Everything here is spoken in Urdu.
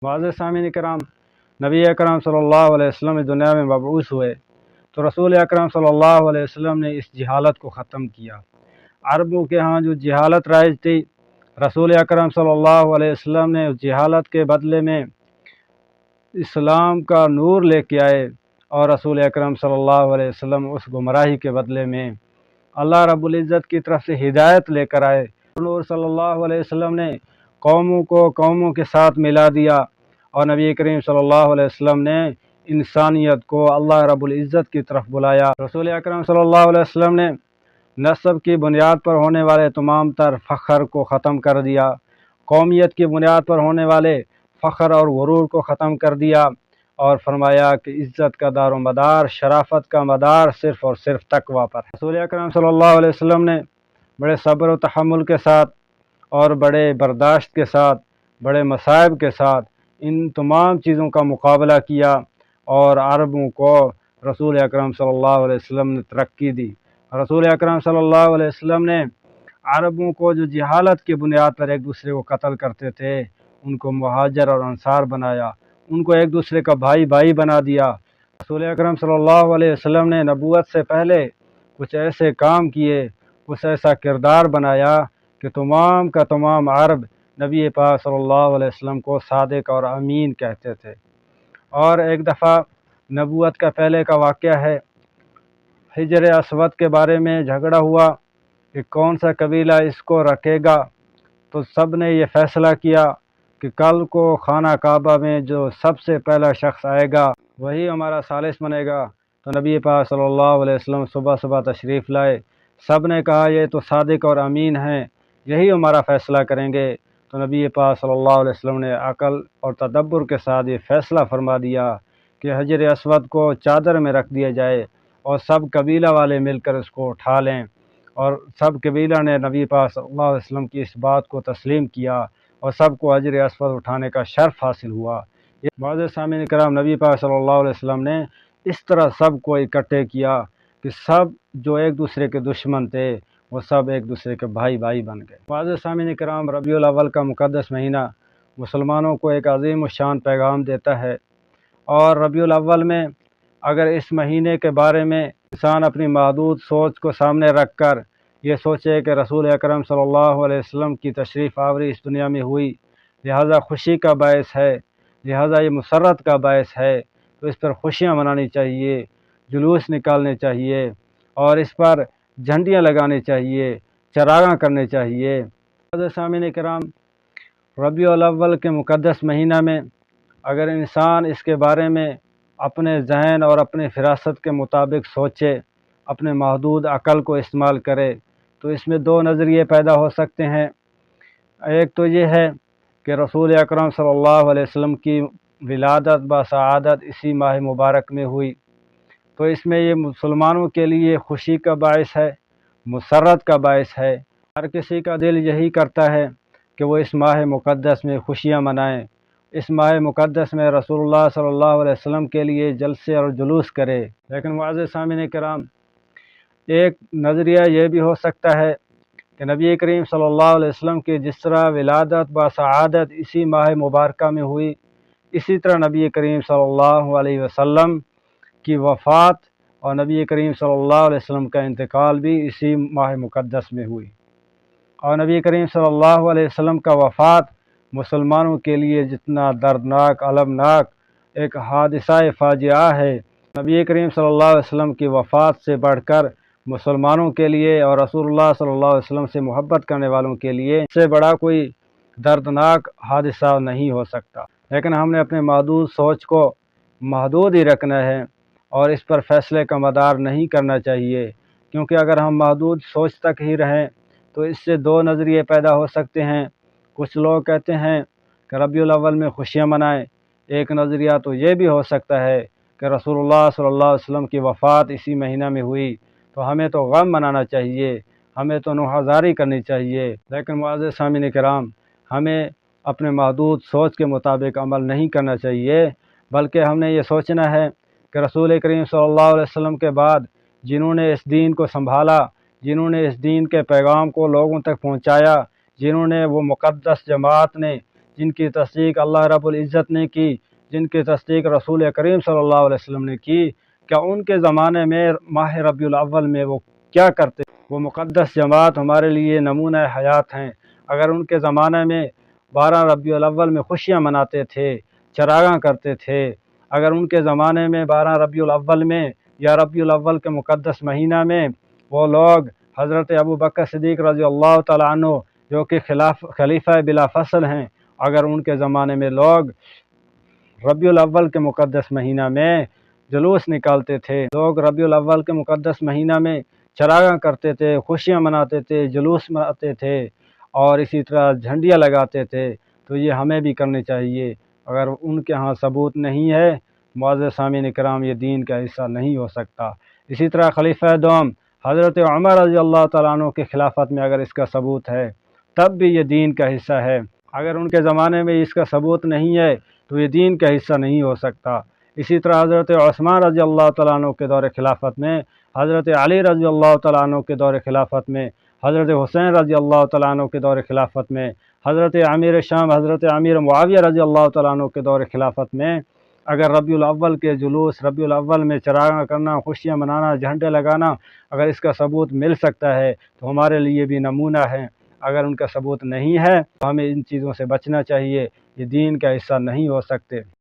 معزز سامعین کرام، نبی اکرم صلی اللہ علیہ وسلم دنیا میں مبعوث ہوئے تو رسول اکرم صلی اللہ علیہ وسلم نے اس جہالت کو ختم کیا۔ عربوں کے ہاں جو جہالت رائج تھی، رسول اکرم صلی اللہ علیہ وسلم نے اس جہالت کے بدلے میں اسلام کا نور لے کے آئے، اور رسول اکرم صلی اللہ علیہ وسلم اس گمراہی کے بدلے میں اللہ رب العزت کی طرف سے ہدایت لے کر آئے۔ نور صلی اللہ علیہ وسلم نے قوموں کو قوموں کے ساتھ ملا دیا، اور نبی کریم صلی اللہ علیہ وسلم نے انسانیت کو اللہ رب العزت کی طرف بلایا۔ رسول اکرم صلی اللہ علیہ وسلم نے نسب کی بنیاد پر ہونے والے تمام تر فخر کو ختم کر دیا، قومیت کی بنیاد پر ہونے والے فخر اور غرور کو ختم کر دیا، اور فرمایا کہ عزت کا دار و مدار، شرافت کا مدار صرف اور صرف تقوی پر ہے۔ رسول اکرم صلی اللہ علیہ وسلم نے بڑے صبر و تحمل کے ساتھ اور بڑے برداشت کے ساتھ، بڑے مصائب کے ساتھ ان تمام چیزوں کا مقابلہ کیا، اور عربوں کو رسول اکرم صلی اللہ علیہ وسلم نے ترقی دی۔ رسول اکرم صلی اللہ علیہ وسلم نے عربوں کو جو جہالت کی بنیاد پر ایک دوسرے کو قتل کرتے تھے، ان کو مہاجر اور انصار بنایا، ان کو ایک دوسرے کا بھائی بھائی بنا دیا۔ رسول اکرم صلی اللہ علیہ وسلم نے نبوت سے پہلے کچھ ایسے کام کیے، کچھ ایسا کردار بنایا کہ تمام کا تمام عرب نبی پاک صلی اللہ علیہ وسلم کو صادق اور امین کہتے تھے۔ اور ایک دفعہ نبوت کا پہلے کا واقعہ ہے، حجر اسود کے بارے میں جھگڑا ہوا کہ کون سا قبیلہ اس کو رکھے گا، تو سب نے یہ فیصلہ کیا کہ کل کو خانہ کعبہ میں جو سب سے پہلا شخص آئے گا وہی ہمارا ثالث بنے گا۔ تو نبی پاک صلی اللہ علیہ وسلم صبح صبح تشریف لائے، سب نے کہا یہ تو صادق اور امین ہیں، یہی ہمارا فیصلہ کریں گے۔ تو نبی پاک صلی اللہ علیہ وسلم نے عقل اور تدبر کے ساتھ یہ فیصلہ فرما دیا کہ حجر اسود کو چادر میں رکھ دیا جائے، اور سب قبیلہ والے مل کر اس کو اٹھا لیں، اور سب قبیلہ نے نبی پاک صلی اللہ علیہ وسلم کی اس بات کو تسلیم کیا، اور سب کو حجر اسود اٹھانے کا شرف حاصل ہوا۔ یہ معزز سامعین کرام، نبی پاک صلی اللہ علیہ وسلم نے اس طرح سب کو اکٹھے کیا کہ سب جو ایک دوسرے کے دشمن تھے وہ سب ایک دوسرے کے بھائی بھائی بن گئے۔ معزز سامعین کرام، ربیع الاول کا مقدس مہینہ مسلمانوں کو ایک عظیم الشان پیغام دیتا ہے، اور ربیع الاول میں اگر اس مہینے کے بارے میں انسان اپنی محدود سوچ کو سامنے رکھ کر یہ سوچے کہ رسول اکرم صلی اللہ علیہ وسلم کی تشریف آوری اس دنیا میں ہوئی، لہذا خوشی کا باعث ہے، لہذا یہ مسرت کا باعث ہے، تو اس پر خوشیاں منانی چاہیے، جلوس نکالنے چاہیے، اور اس پر جھنڈیاں لگانی چاہیے، چراغاں کرنے چاہیے۔ معزز سامعین کرام، ربیع الاول کے مقدس مہینہ میں اگر انسان اس کے بارے میں اپنے ذہن اور اپنے فراست کے مطابق سوچے، اپنے محدود عقل کو استعمال کرے، تو اس میں دو نظریے پیدا ہو سکتے ہیں۔ ایک تو یہ ہے کہ رسول اکرم صلی اللہ علیہ وسلم کی ولادت بسعادت اسی ماہ مبارک میں ہوئی، تو اس میں یہ مسلمانوں کے لیے خوشی کا باعث ہے، مسرت کا باعث ہے۔ ہر کسی کا دل یہی کرتا ہے کہ وہ اس ماہ مقدس میں خوشیاں منائیں، اس ماہ مقدس میں رسول اللہ صلی اللہ علیہ وسلم کے لیے جلسے اور جلوس کرے۔ لیکن معزز سامعین کرام، ایک نظریہ یہ بھی ہو سکتا ہے کہ نبی کریم صلی اللہ علیہ وسلم کی جس طرح ولادت بسعادت اسی ماہ مبارکہ میں ہوئی، اسی طرح نبی کریم صلی اللہ علیہ وسلم کی وفات اور نبی کریم صلی اللہ علیہ وسلم کا انتقال بھی اسی ماہ مقدس میں ہوئی، اور نبی کریم صلی اللہ علیہ وسلم کا وفات مسلمانوں کے لیے جتنا دردناک المناک ایک حادثہ فاجعہ ہے، نبی کریم صلی اللہ علیہ وسلم کی وفات سے بڑھ کر مسلمانوں کے لیے اور رسول اللہ صلی اللہ علیہ وسلم سے محبت کرنے والوں کے لیے اس سے بڑا کوئی دردناک حادثہ نہیں ہو سکتا۔ لیکن ہم نے اپنے محدود سوچ کو محدود ہی رکھنا ہے، اور اس پر فیصلے کا مدار نہیں کرنا چاہیے، کیونکہ اگر ہم محدود سوچ تک ہی رہیں تو اس سے دو نظریے پیدا ہو سکتے ہیں۔ کچھ لوگ کہتے ہیں کہ ربیع الاول میں خوشیاں منائیں، ایک نظریہ تو یہ بھی ہو سکتا ہے کہ رسول اللہ صلی اللہ علیہ وسلم کی وفات اسی مہینہ میں ہوئی تو ہمیں تو غم منانا چاہیے، ہمیں تو نوحہ کرنی چاہیے۔ لیکن معزز سامعین کرام، ہمیں اپنے محدود سوچ کے مطابق عمل نہیں کرنا چاہیے، بلکہ ہم نے یہ سوچنا ہے کہ رسول کریم صلی اللہ علیہ وسلم کے بعد جنہوں نے اس دین کو سنبھالا، جنہوں نے اس دین کے پیغام کو لوگوں تک پہنچایا، جنہوں نے وہ مقدس جماعت نے جن کی تصدیق اللہ رب العزت نے کی، جن کی تصدیق رسول کریم صلی اللہ علیہ وسلم نے کی، کیا ان کے زمانے میں ماہ ربیع الاول میں وہ کیا کرتے؟ وہ مقدس جماعت ہمارے لیے نمونہ حیات ہیں۔ اگر ان کے زمانے میں 12 ربیع الاول میں خوشیاں مناتے تھے، چراغاں کرتے تھے، اگر ان کے زمانے میں 12 ربیع الاول میں یا ربیع الاول کے مقدس مہینہ میں وہ لوگ حضرت ابوبکر صدیق رضی اللہ تعالیٰ عنہ جو کہ خلیفہ بلا فصل ہیں، اگر ان کے زمانے میں لوگ ربیع الاول کے مقدس مہینہ میں جلوس نکالتے تھے، لوگ ربیع الاول کے مقدس مہینہ میں چراغاں کرتے تھے، خوشیاں مناتے تھے، جلوس مناتے تھے اور اسی طرح جھنڈیاں لگاتے تھے، تو یہ ہمیں بھی کرنی چاہیے۔ اگر ان کے ہاں ثبوت نہیں ہے معزز سامعین کرام، یہ دین کا حصہ نہیں ہو سکتا۔ اسی طرح خلیفہ دوم حضرت عمر رضی اللہ تعالیٰ عنہ کے خلافت میں اگر اس کا ثبوت ہے تب بھی یہ دین کا حصہ ہے۔ اگر ان کے زمانے میں اس کا ثبوت نہیں ہے تو یہ دین کا حصہ نہیں ہو سکتا۔ اسی طرح حضرت عثمان رضی اللہ تعالیٰ عنہ کے دور خلافت میں، حضرت علی رضی اللہ تعالیٰ عنہ کے دور خلافت میں، حضرت حسین رضی اللہ تعالیٰ عنہ کے دور خلافت میں، حضرت امیر شام حضرت امیر معاویہ رضی اللہ تعالیٰ عنہ کے دور خلافت میں اگر ربیع الاول کے جلوس، ربیع الاول میں چراغاں کرنا، خوشیاں منانا، جھنڈے لگانا، اگر اس کا ثبوت مل سکتا ہے تو ہمارے لیے بھی نمونہ ہے۔ اگر ان کا ثبوت نہیں ہے تو ہمیں ان چیزوں سے بچنا چاہیے، یہ دین کا حصہ نہیں ہو سکتے۔